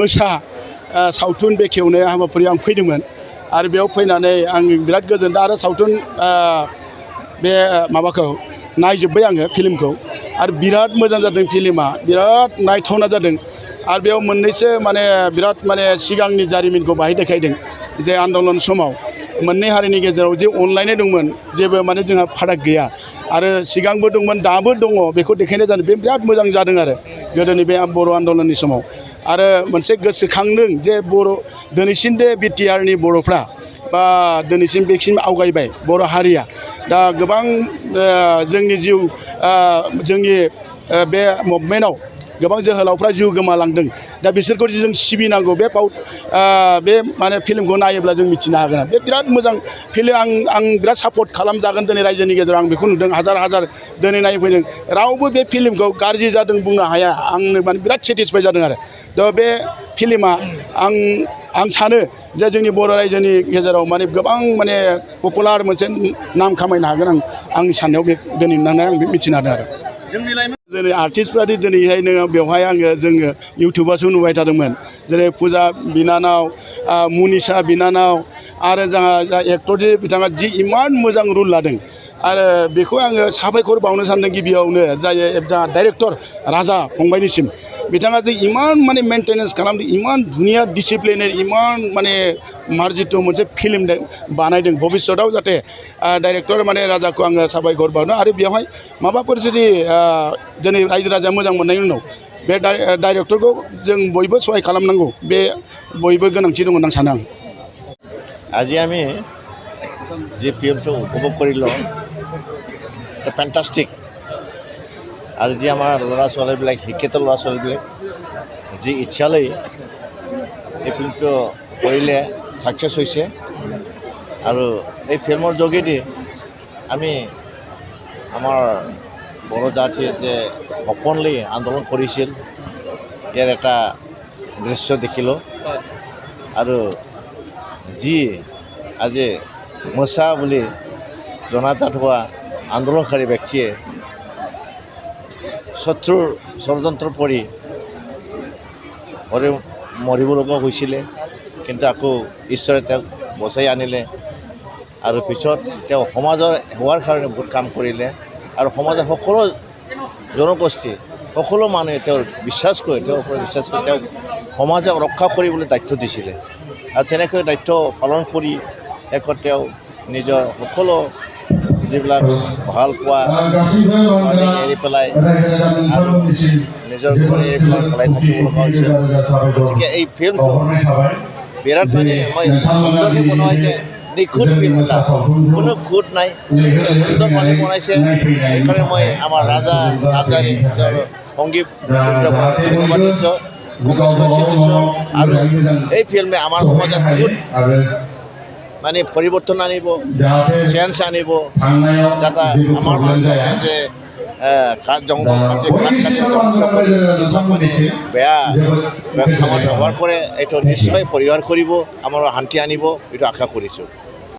मोसा सावथुन बेखेवनाय हाबाफारियाव आं फैदोंमोन आरो बेयाव फैनानै आं बिराद गोजोनदों आरो सावथुन बे माबाखौ नायजोब्बाय आङो फिल्मखौ आरो बिराद मोजां जादों फिल्मा बिराद नायथावना जादों आरो बेयाव मोननैसो माने बिराद माने सिगांनि जारिमिनखौ बाहाय देखायदों जे आन्दलन समाव मोननै हारिनि गेजेराव जे अनलायनाय दंमोन जेबो माने जोंहा फाराग गैया आरो सिगांबो दंमोन दाबो दङ बेखौ देखायनाय जादों बे बिराद मोजां जादों आरो गोदोनि बे बर' आन्दलननि समाव आरो मोनसे गोसोखांदों जे बर' दिनैसिम बे बिटिआरनि बर'फ्रा बा दिनैसिम बेसिम आवगायबाय बर' हारिया दा गोबां जोंनि जिउ जोंनि बे मुभमेन्टआव गोबां जोहोलावफ्रा जिउ गोमालांदों दा बिसोरखौ जों सिबिनांगौ बे माने फिल्मखौ नायोब्ला जों मिथिनो हागोन बे बिराद मोजां फिल्म आं बिराद सापर्ट खालामजागोन दिनै रायजोनि गेजेराव आं बेखौ नुदों हाजार हाजार दिनै नायफैदों रावबो बे फिल्मखौ गाज्रि जादों बुंनो हाया आंनो माने बिराद सेटिसफाइ जादों आरो दा बे फिल्मा आं सानो जे जोंनि बर' रायजोनि गेजेराव माने गोबां माने पपुलार मोनसे नाम खामायनो हागोन आंनि साननायाव बे दिनै नुनानै आं मिथिनो हादों आरो जोंनि लाइमोन जेरै आर्टिस्टफ्रादि दिनैहाय नोङो बेवहाय जोङो इउटुबावसो नुबाय थादोंमोन जेरै फुजा बिनानाव मनिषा बिनानाव आरो जोंहा एक्टरजि बिथाङा जि इमान मोजां रुल लादों आरो बेखौ आङो साबायखर बावनो सानदों गिबियावनो जाय जोंहा डाइरेक्टर राजा फंबायनिसिम बिथाङा जे इमान माने मेनटेनेन्स खालामदों इमान दुनिया डिसिप्लिनेर इमान माने मार्जित मोनसे फिल्म बानायदों भबिष्यतआव जाहाथे डाइरेक्टर माने राजाखौ आङो साबायखर बावनो आरो बेवहाय माबाफोर जुदि दिनै रायजो राजाया मोजां मोननायनि उनाव बे डाइरेक्टरखौ जों बयबो सहाय खालामनांगौ बे बयबो गोनांथि दं होनना सानो आं আজি আমি যে ফিল্মটো উপভোগ কৰিলোঁ ফেণ্টাষ্টিক আৰু যি আমাৰ ল'ৰা ছোৱালীবিলাক শিক্ষিত ল'ৰা ছোৱালীবিলাক যি ইচ্ছালৈ এই ফিল্মটো কৰিলে ছাকচেছ হৈছে আৰু এই ফিল্মৰ যোগেদি আমি আমাৰ বড়ো জাতিয়ে যে অপনলি আন্দোলন কৰিছিল ইয়াৰ এটা দৃশ্য দেখিলোঁ আৰু যি আজি মোচা বুলি জনাজাত হোৱা আন্দোলনকাৰী ব্যক্তিয়ে শত্ৰুৰ ষড়যন্ত্ৰ পৰি মৰিব লগা হৈছিলে কিন্তু আকৌ ঈশ্বৰে তেওঁক বচাই আনিলে আৰু পিছত তেওঁ সমাজৰ হোৱাৰ কাৰণে বহুত কাম কৰিলে আৰু সমাজৰ সকলো জনগোষ্ঠী সকলো মানুহে তেওঁৰ বিশ্বাস কৰে তেওঁৰ ওপৰত বিশ্বাস কৰি তেওঁক সমাজক ৰক্ষা কৰিবলৈ দায়িত্ব দিছিলে আৰু তেনেকৈ দায়িত্ব পালন কৰি শেষত তেওঁ নিজৰ সকলো যিবিলাক ভাল পোৱা এৰি পেলাই আৰু নিজৰ ঘৰ এৰি পেলাই পলাই থাকিব লগা হৈছিল গতিকে এই ফিল্মটো বিৰাট মানে মই সুন্দৰকৈ বনোৱা হৈছে নিখুঁত ফিল্ম এটা কোনো খুঁত নাই সুন্দৰ মানে বনাইছে সেইকাৰণে মই আমাৰ নাৰ্জাৰী তেওঁৰ সংগীত ধন্যবাদ দিছোঁ কংগ্ৰেচুলেশ্যন দিছোঁ আৰু এই ফিল্মে আমাৰ সমাজত বহুত মানে পৰিৱৰ্তন আনিব চেঞ্জ আনিব যাতে আমাৰ মানুহে যে জংঘল কাটি ধ্বংস কৰি যিবিলাক মানে বেয়া কামত ব্যৱহাৰ কৰে এইটো নিশ্চয় পৰিহাৰ কৰিব আমাৰ শান্তি আনিব এইটো আশা কৰিছোঁ।